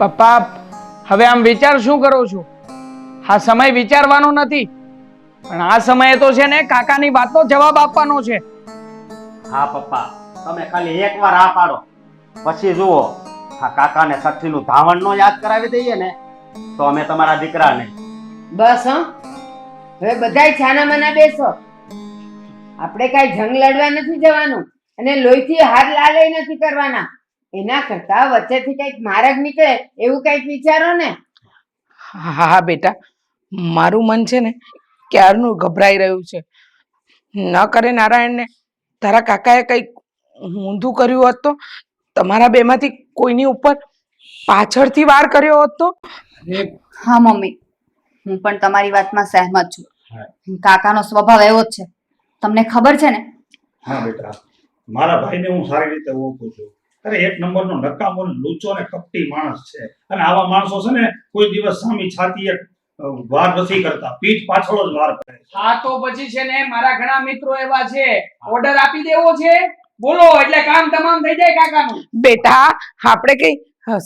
પપ્પા હવે આમ વિચાર શું કરો છો? આ સમય વિચારવાનો નથી, પણ આ સમયે તો છે ને કાકાની વાતનો જવાબ આપવાનો છે. હા પપ્પા, તમે ખાલી એકવાર આ પાડો, પછી જુઓ આ કાકાને છઠ્ઠીનું ધાવણ નો યાદ કરાવી દઈએ ને તો અમે તમારા દીકરા નહીં. બસ હવે બધાય છાના માના બેસો. આપણે કાંઈ જંગ લડવા નથી જવાનું અને લોહીથી હાર લાલય નથી કરવાના. એના કરતા વચ્ચેથી કંઈક માર્ગ નીકળે એવું કંઈક વિચારો ને. હા હા બેટા, મારું મન છે ને ક્યારનું ગભરાઈ રહ્યું છે. ન કરે નારાયણને તારા કાકાએ કંઈક ઊંધું કર્યું હોત તો, તમારા બેમાંથી કોઈની ઉપર પાછળથી વાર કર્યો હોત તો. હા મમ્મી, હું પણ તમારી વાતમાં સહેમત છું. કાકાનો સ્વભાવ એવો જ છે, તમને ખબર છે ને. હા બેટા, મારા ભાઈને હું સારી રીતે ઓળખું છું. અરે એક નંબરનો નકામો ને લૂચો ને કપટી માણસ છે, અને આવા માણસો છે ને કોઈ દિવસ સામી છાતીએ વાર નથી કરતા, પીઠ પાછળ જ વાર કરે. હા તો પછી છે ને મારા ઘણા મિત્રો એવા છે, ઓર્ડર આપી દેવો છે, બોલો એટલે કામ તમામ થઈ જાય કાકાનું. બેટા આપણે કઈ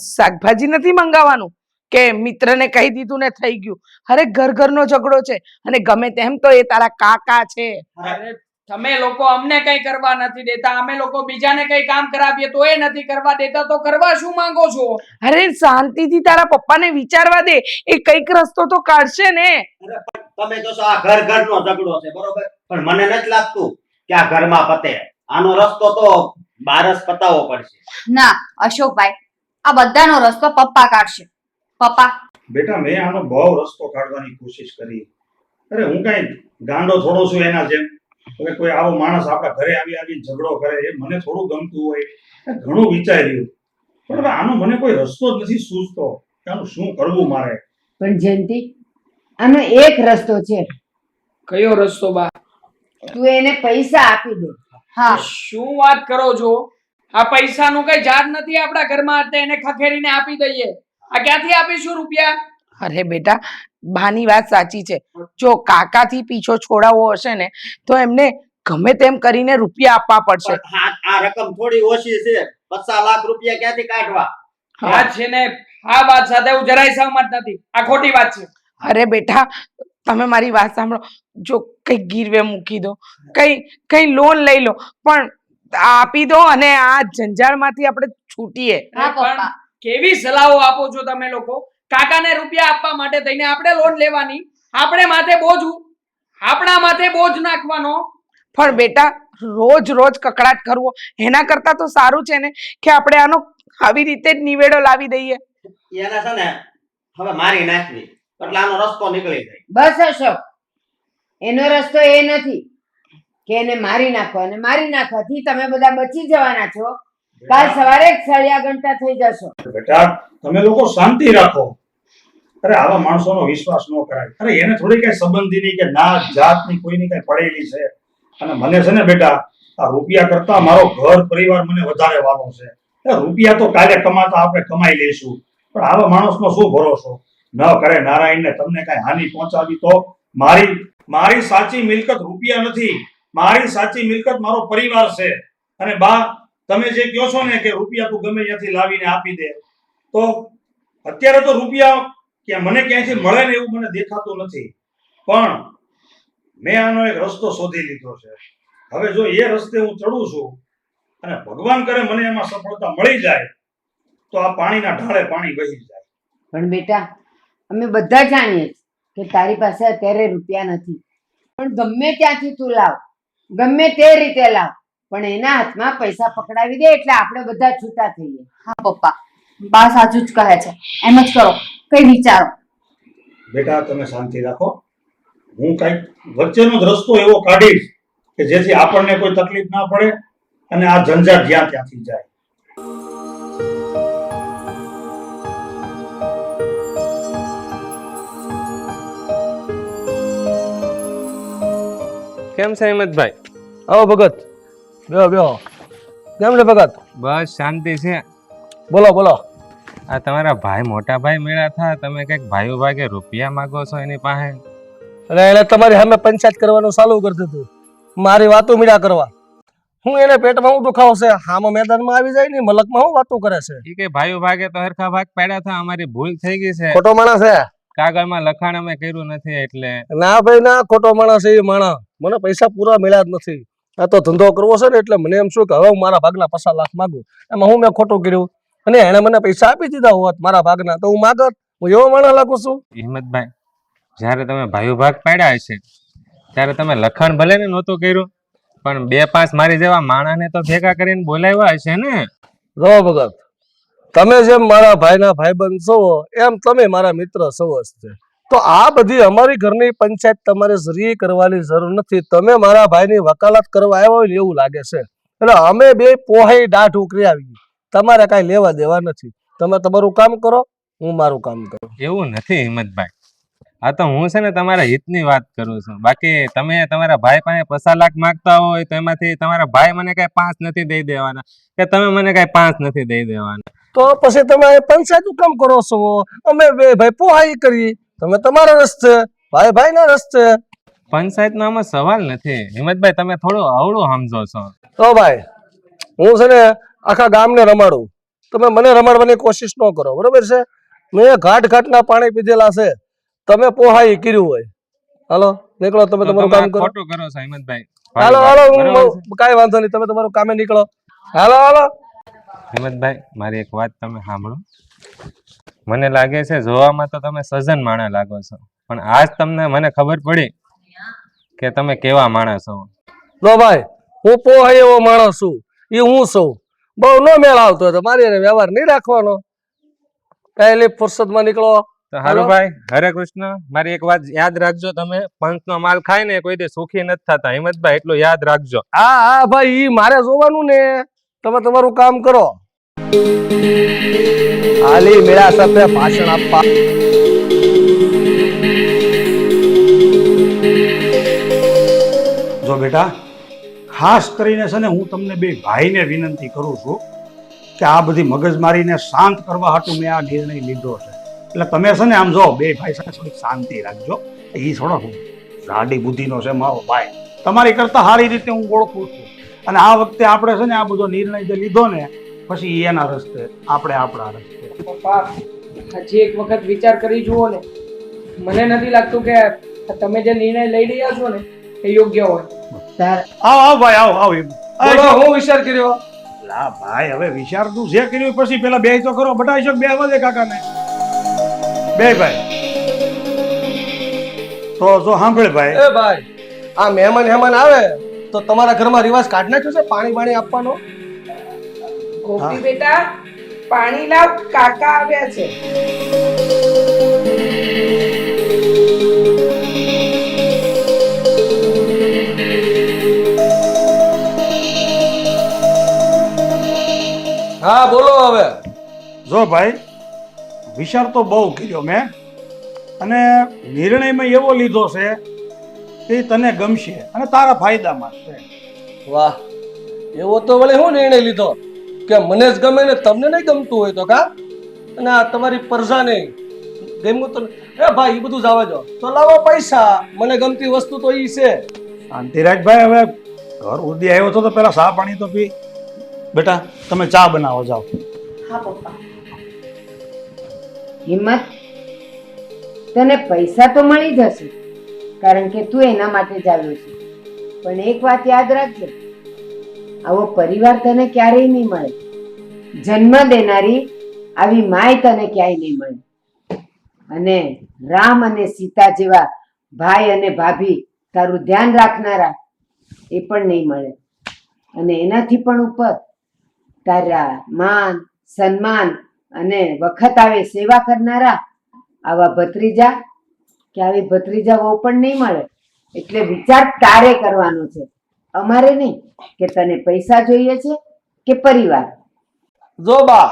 શાકભાજી નથી મંગાવવાનું કે મિત્રને કહી દીધું ને થઈ ગયું. અરે ઘર ઘરનો ઝઘડો છે, અને ગમે તેમ તો એ તારા કાકા છે. અરે તમે લોકો અમને કઈ કરવા નથી દેતા, અમે લોકો બીજાને કઈ કામ કરાવીએ તો એ નથી કરવા દેતા, તો કરવા શું માંગો છો? અરે શાંતિથી તારા પપ્પાને વિચારવા દે, એ કઈક રસ્તો તો કાઢશે ને. તમે જોશો આ ઘર ઘરનો ઝઘડો છે, બરોબર, પણ મને નથી લાગતું કે આ ઘરમાં પતે. આનો રસ્તો તો બહાર જ પતાવવો પડશે. ના અશોકભાઈ, આ બધાનો રસ્તો પપ્પા કાઢશે. પપ્પા બેટા મેં આનો બહુ રસ્તો કાઢવાની કોશિશ કરી. અરે હું કઈ ગાંડો થોડો છું એના જેમ. હવે કોઈ આવો માણસ આપણા ઘરે આવી ઝઘડો કરે એ મને થોડું ગમતું હોય, ઘણું વિચાર્યું, પણ હવે આનો મને કોઈ રસ્તો જ નથી સૂઝતો કે આનું શું કરવું મારે. પણ જયંતિ, આનો એક રસ્તો છે. કયો રસ્તો બા? તું એને પૈસા આપી દે. હા, શું વાત કરો છો? આ પૈસાનું કઈ ઝાડ નથી આપણા ઘરમાં, એટલે એને ખખેરીને આપી દઈએ. આ ક્યાંથી આપીશું રૂપિયા? અરે બેટા, બાની વાત સાચી છે. જો કાકાથી પીછો છોડાવવો હશે ને તો એમને ગમે તેમ કરીને રૂપિયા આપવા પડશે. આ રકમ થોડી ઓછી છે, 50 લાખ રૂપિયા ક્યાંથી કાઢવા? હા છે ને, આ વાત સાથે હું જરાય સહમત નથી. આ ખોટી વાત છે. અરે બેટા, તમે મારી વાત સાંભળો. જો કઈ ગીરવે મૂકી દો, કઈ લોન લઈ લો, પણ આપી દો અને આ જંજાળમાંથી આપણે છૂટીએ. હા પપ્પા. કેવી સલાહો આપો છો તમે લોકો? કાકાને રૂપિયા આપવા માટે થઈને આપણે લોન લેવાની, આપણે માથે બોજ, આપણા માથે બોજ નાખવાનો. પણ બેટા, રોજ રોજ કકડાટ કરવો એના કરતા તો સારું છે ને કે આપણે આનો આવી રીતે જ નિવેડો લાવી દઈએ. એને છે ને હવે મારી નાખવી, એટલે આનો રસ્તો નીકળી જાય. બસ અશોક, એનો રસ્તો એ નથી કે એને મારી નાખો, અને મારી નાખવાથી તમે બધા બચી જવાના છો. કાલ સવારે સળિયા ગણતા થઈ જશો. બેટા તમે લોકો શાંતિ રાખો. અરે આવા માણસોનો વિશ્વાસ ન કરાય. અરે એને થોડી કઈ સંબંધીની કે નાત જાતની કોઈની કઈ પડેલી છે. અને મને છે ને બેટા આ રૂપિયા કરતા મારો ઘર પરિવાર મને વધારે વાલો છે. રૂપિયા તો કાલે કમાતા આપણે કમાઈ લઈશું, પણ આવા માણસનો શું ભરોસો? ન કરે નારાયણને તમને કઈ હાનિ પહોંચાડી તો મારી સાચી મિલકત રૂપિયા નથી, મારી સાચી મિલકત મારો પરિવાર છે. અને બા તમે જે કહો છો ને કે રૂપિયા તું ગમે ત્યાંથી લાવીને આપી દે, તો અત્યારે તો રૂપિયા કે મને ક્યાંયથી મળે ને એવું મને દેખાતું નથી, પણ મેં આનો એક રસ્તો શોધી લીધો છે. હવે જો એ રસ્તે હું ચડું છું અને ભગવાન કરે મને એમાં સફળતા મળી જાય તો આ પાણીના ઢાળે પાણી વહી જાય. પણ બેટા, અમે બધા જાણીએ છીએ કે તારી પાસે અત્યારે રૂપિયા નથી, પણ ગમે ત્યાંથી તું લાવ, ગમે તે રીતે લાવ, પણ એના હાથમાં પૈસા પકડાવી દે એટલે આપણે બધા છૂટા થઈએ. હા પપ્પા, બા સાચું જ કહે છે. એમ જ કરો, કઈ વિચારો. બેટા તમે શાંતિ રાખો, હું કઈક વચ્ચેનો જ રસ્તો એવો કાઢીશ કે જેથી આપણને કોઈ તકલીફ ના પડે અને આ ઝંઝટ જ્યાં ત્યાંથી જાય. કેમ છે હિંમતભાઈ? આવો ભગત, બેહો બેહો. કેમ છે ભગત? બસ શાંતિ છે. બોલો બોલો. આ તમારા ભાઈ મોટા ભાઈ મેળા થા, તમે કઈક ભાઈઓ ભાગે રૂપિયા માંગો છો એની પાસે? અને એને તમારી સામે પંચાયત કરવાનું ચાલુ કરી દીધું, મારી વાતો મીડા કરવા. હું એને પેટમાં હું દુખાવો છે હામાં મેદાનમાં આવી જાય ને મલકમાં હું વાતો કરે છે ઈ કે ભાઈઓ ભાગે તો હરખા ભાગ પાડ્યા હતા, અમારી ભૂલ થઈ ગઈ છે, ખોટો માણસ છે કાગળમાં લખાણ અમે કર્યું નથી એટલે. ના ભાઈ ના, ખોટો માણસ છે એ માણસ. મને પૈસા પૂરા મળ્યા જ નથી. આ તો ધંધો કરવો છે ને એટલે મને એમ શું કે હવે હું મારા ભાગના 50 લાખ માંગુ. એમાં હું મેં ખોટું કર્યું? અને એણે મને પૈસા આપી દીધા હોત મારા ભાગના તો હું માગત. હું એવો માણસ લાગુ છું? હિંમતભાઈ, જ્યારે તમે ભાઈઓ ભાગ પાડ્યા હશે ત્યારે તમે લખાણ ભલે ને નહોતું કર્યું, પણ 2-5 મારી જેવા માણસને તો ભેગા કરીને બોલાવ્યા હશે ને. જો ભગત, તમે જેમ મારા ભાઈના ભાઈબંધ છો એમ તમે મારા મિત્ર છો જ છે. તો આ બધી અમારી ઘરની પંચાયત તમારે જરી કરવાની જરૂર નથી. તમે મારા ભાઈની વકાલત કરવા આવ્યા હોય ને એવું લાગે છે. એટલે અમે બે પોહાઈ દાઢ ઉકરી આવી, તમારે કાંઈ લેવા દેવા નથી. તમે તમારું કામ કરો, હું મારું કામ કરું. એવું નથી હિંમતભાઈ, આ તો હું છે ને તમારા હિતની વાત કરું છું. બાકી તમે તમારા ભાઈ પાસે 50 લાખ માંગતા હોય તો એમાંથી તમારા ભાઈ મને કઈ 5 નથી દઈ દેવાના, કે તમે મને કઈ 5 નથી દઈ દેવાના. તો પછી તમે પંચાયત કામ કરો છો? અમે બે ભાઈ પોહાઈ કરી, તમે તમારા રસ્તે, ભાઈ ભાઈના રસ્તે. પંચાયતનો આમાં સવાલ નથી હિંમતભાઈ, તમે થોડું અવળું સમજો છો. તો ભાઈ, હું છે ને આખા ગામને રમાડું, તમે મને રમાડવાની કોશિશ ન કરો, બરોબર છે? મેં ઘાટના પાણી પીધેલા છે, તમે પોહાઈ કર્યું હોય. હાલો નીકળો, તમે તમારું કામ કરો. ખોટું કરો છો હિંમતભાઈ. હાલો હાલો, હું કાંઈ વાંધો નહીં, તમે તમારું કામે નીકળો. હાલો હાલો. હિંમતભાઈ, મારી એક વાત તમે સાંભળો. મને લાગે છે જોવામાં તો તમે સજ્જન માણસ લાગો છો, પણ આજ તમને મને ખબર પડી કે તમે કેવા માણસ છો. લો ભાઈ, હું પોહાઈ એવો માણસ છું, એ હું છું. બહુ ન મેળ આવતો તો મારી હારે વ્યવહાર નહીં રાખવાનો. પહેલી ફુરસદમાં નીકળો. તો હારું ભાઈ, હરે કૃષ્ણ. મારી એક વાત યાદ રાખજો, તમે પંચનો માલ ખાઈને કોઈ દે સુખી નથી થતા હિંમતભાઈ, એટલું યાદ રાખજો. હા હા ભાઈ, ઈ મારે જોવાનું ને. તમે તમારું કામ કરો. હાલી મેળા સાથે ભાષણ આપવા. જો બેટા, ખાસ કરીને છે ને હું તમને બે ભાઈને વિનંતી કરું છું કે આ બધી મગજમારીને શાંત કરવા હાટુ મેં આ નિર્ણય લીધો છે. એટલે તમે છે ને આમ જો બે ભાઈ સાથે થોડી શાંતિ રાખજો. એ થોડો જાડી બુદ્ધિનો છે મારો ભાઈ, તમારી કરતા સારી રીતે હું ઓળખું છું. અને આ વખતે આપણે છે ને આ બધો નિર્ણય જે લીધો ને, પછી એના રસ્તે, આપણે આપણા રસ્તે. પપ્પા, હજી એક વખત વિચાર કરી જુઓ ને. મને નથી લાગતું કે તમે જે નિર્ણય લઈ રહ્યા છો ને એ યોગ્ય હોય. આવો આવો ભાઈ, આવો આવો. બોલો, હું વિચાર કર્યો. લા ભાઈ, હવે વિચાર તું જે કર્યું પછી પેલા બે તો કરો. બટાઈ શક બે આવવા દે કાકાને. બે ભાઈ તો જો સાંભળ ભાઈ. એ ભાઈ, આ મહેમાન આવે તો તમારા ઘરમાં રિવાજ કાઢ નાખ્યો છે પાણી આપવાનો? ગોપી બેટા, પાણી લાવ, કાકા આવ્યા છે. હા બોલો. હવે જો ભાઈ, વિચાર તો બહુ કર્યો મેં, અને નિર્ણય મેં એવો લીધો છે કે તને ગમશે અને તારા ફાયદામાં છે. વાહ, એવો તો વળી હું નિર્ણય લીધો કે મને જ ગમે ને તમને નહીં ગમતું હોય તો કા? અને આ તમારી પ્રજા નહીં ગમ્યું તો એ ભાઈ, એ બધું જ આવે જો તો લાવો પૈસા. મને ગમતી વસ્તુ તો ઈ છે. શાંતિ રાખ ભાઈ. હવે ઘર ઉદી આવ્યો તો પેલા ચા પાણી તો પી. બેટા, તમે ચા બનાવો જાઓ. હા પપ્પા. હિંમત, તને પૈસા તો મળી જશે કારણ કે તું એના માટે જ આવ્યો છે. પણ એક વાત યાદ રાખજે, આવો પરિવાર તને ક્યારેય નહીં મળે. જન્મ દેનારી આવી માય તને ક્યાંય નહીં મળે. અને રામ અને સીતા જેવા ભાઈ અને ભાભી તારું ધ્યાન રાખનારા એ પણ નહીં મળે. અને એનાથી પણ ઉપર તારા માન સન્માન અને વખત આવે સેવા કરનારા આવા ભત્રીજા કે આવી ભત્રીજા વહુ પણ નહીં મળે. એટલે વિચાર તારે કરવાનો છે, અમારે નહીં કે તને પૈસા જોઈએ છે કે પરિવાર. જો બા,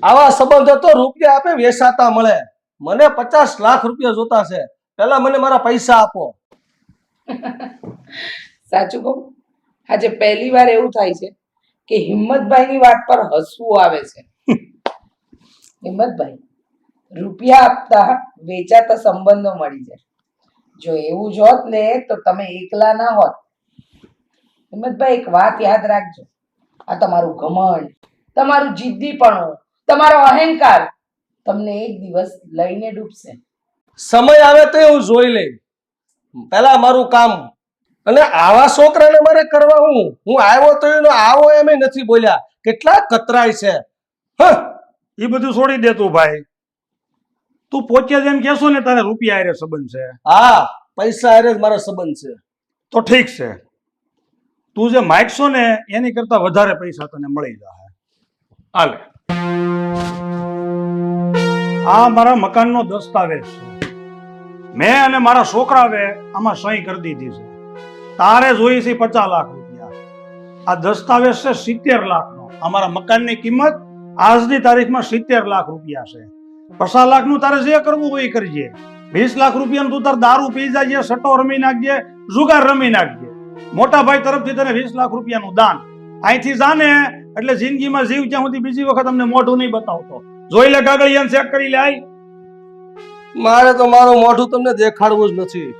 આવા સંબંધો તો રૂપિયા આપે વેચાતા મળે. મને 50 લાખ રૂપિયા જોતા છે. પહેલા મને મારા પૈસા આપો. સાચું કહું, આજે પહેલી વાર એવું થાય છે કે હિંમતભાઈની વાત પર હસવું આવે છે. હિંમતભાઈ, રૂપિયા આપતા વેચાતા સંબંધો મળી જાય. જો એવું જ હોત ને તો તમે એકલા ના હોત. હિંમતભાઈ એક વાત યાદ રાખજો, આ તમારું ઘમંડ, તમારું જિદ્દીપણું, તમારો અહંકાર તમને એક દિવસ લઈને ડૂબશે. સમય આવે તો હું જોઈ લઈ, પેલા મારું કામ. અને આવા છોકરાને મારે કરવા હું આવ્યો તો એનો આવો એમ નથી બોલ્યા, કેટલા કતરાય છે. એ બધું છોડી દે તું ભાઈ. તું પોતે જેમ કહેશો ને તારે રૂપિયા હારે સંબંધ છે. હા, પૈસા હારે જ મારો સંબંધ છે. તો ઠીક છે, તું જે માગશો ને એની કરતા વધારે પૈસા તને મળી જાય. હાલે, આ મારા મકાનનો દસ્તાવેજ છે. મેં અને મારા છોકરાએ આમાં સહી કરી દીધી છે. તારે જોઈ છે 50 લાખ રૂપિયા. આ દસ્તાવેજ છે 70 લાખનો. અમારા મકાનની કિંમત આજની તારીખમાં 70 લાખ રૂપિયા છે. 50 લાખનું તારે જે કરવું હોય એ કરજે. 20 લાખ રૂપિયાનું તું તાર દારૂ પી જાજે, સટ્ટો રમી નાખજે, જુગાર રમી નાખજે. મોટા ભાઈ તરફથી તને 20 લાખ રૂપિયાનું દાન. અહીંથી જાને એટલે જિંદગીમાં જીવ ત્યાં સુધી બીજી વખત અમને મોઢું નહીં બતાવતો. જોઈ લે કાગળિયાને ચેક કરી લે. આઈ મારે તો મારું મોઢું તમને દેખાડવું જ નથી.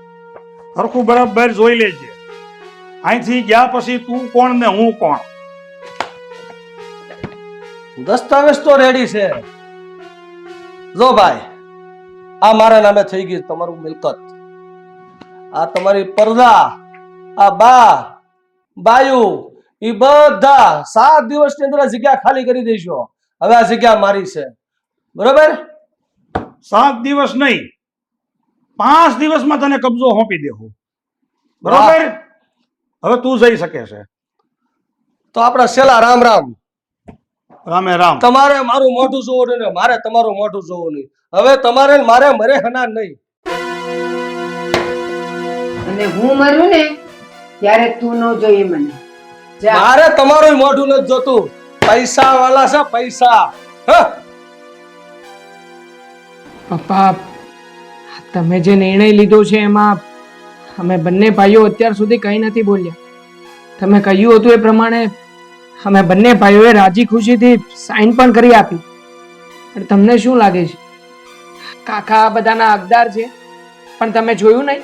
સરખું બરાબર જોઈ લેજે. અહીંથી ગયા પછી તું કોણ ને હું કોણ. દસ્તાવેજ તો રેડી છે. જો ભાઈ, આ મારા નામે થઈ ગઈ તમારું મિલકત. આ તમારી પરદા, આ બાયુ, એ બધા 7 દિવસની અંદર આ જગ્યા ખાલી કરી દઈશું. હવે આ જગ્યા મારી છે, બરોબર? 7 દિવસ નહીં, 5 દિવસમાં તને કબજો સોંપી દેવું, બરોબર? હવે તું જઈ શકે છે. તો આપણા છેલ્લા રામ રામ. રામે રામ. તમારે મારું મોઢું જોવું નહીં, મારે તમારું મોઢું જોવું નહીં. હવે તમારે ને મારે મરે હના નહીં. અને હું મરું ને ત્યારે તું ન જોઈએ મને. જા. મારે તમારું મોઢું નથી જોતું. પૈસા વાળા છે, પૈસા. પપ્પા, તમે જે નિર્ણય લીધો છે એમાં અમે બંને ભાઈઓ અત્યાર સુધી કંઈ નથી બોલ્યા. તમે કહ્યું હતું એ પ્રમાણે અમે બંને ભાઈઓએ રાજી ખુશીથી સાઈન પણ કરી આપી. પણ તમને શું લાગે છે, કાકા આ બધાના હકદાર છે, પણ તમે જોયું નહીં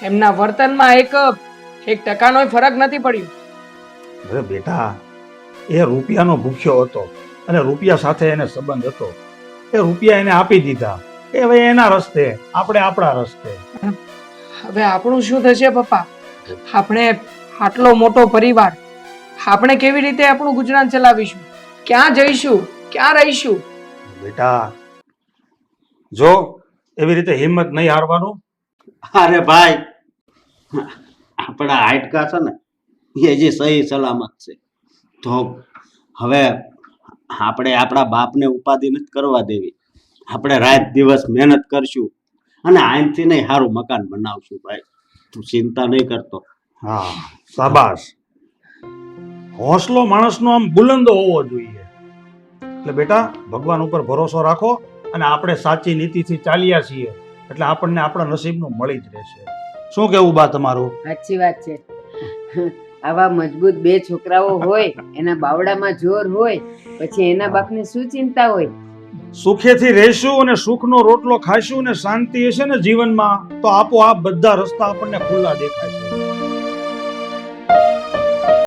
એમના વર્તનમાં એક ટકાનો ફરક નથી પડ્યો. અરે બેટા, એ રૂપિયાનો ભૂખ્યો હતો અને રૂપિયા સાથે એને સંબંધ હતો. એ રૂપિયા એને આપી દીધા. એ હવે એના રસ્તે, આપણે આપણા રસ્તે. હવે આપણું શું થશે પપ્પા? આપણે આટલો મોટો પરિવાર, આપણે કેવી રીતે આપણું ગુજરાન ચલાવીશું? ક્યાં જઈશું? ક્યાં રહીશું? બેટા જો એવી રીતે હિંમત નહીં હારવાનું. અરે ભાઈ, આપણા હાડકા છે ને એ જે સહી સલામત છે. તો હવે આપણે આપણા બાપને ઉપાધિ નથી કરવા દેવી. આપણે રાત દિવસ મહેનત કરશું અને આનથી નહીં સારું મકાન બનાવશું. ભાઈ, તું ચિંતા નહીં કરતો. હા, શાબાશ. હોંસલો માણસનો આમ બુલંદ હોવો જોઈએ. એટલે બેટા, ભગવાન ઉપર ભરોસો રાખો અને આપણે સાચી નીતિથી ચાલ્યા છીએ એટલે આપણને આપણા નસીબનું મળી જ રહેશે. શું કેવું બા તમારું? સાચી વાત છે. આવા મજબૂત 2 છોકરાઓ હોય, એના બાવડામાં જોર હોય, પછી એના બાપને શું ચિંતા હોય? સુખેથી રહેશું અને સુખનો રોટલો ખાશું અને શાંતિ હશે ને જીવનમાં, તો આપોઆપ બધા રસ્તા આપણને ખુલ્લા દેખાશે.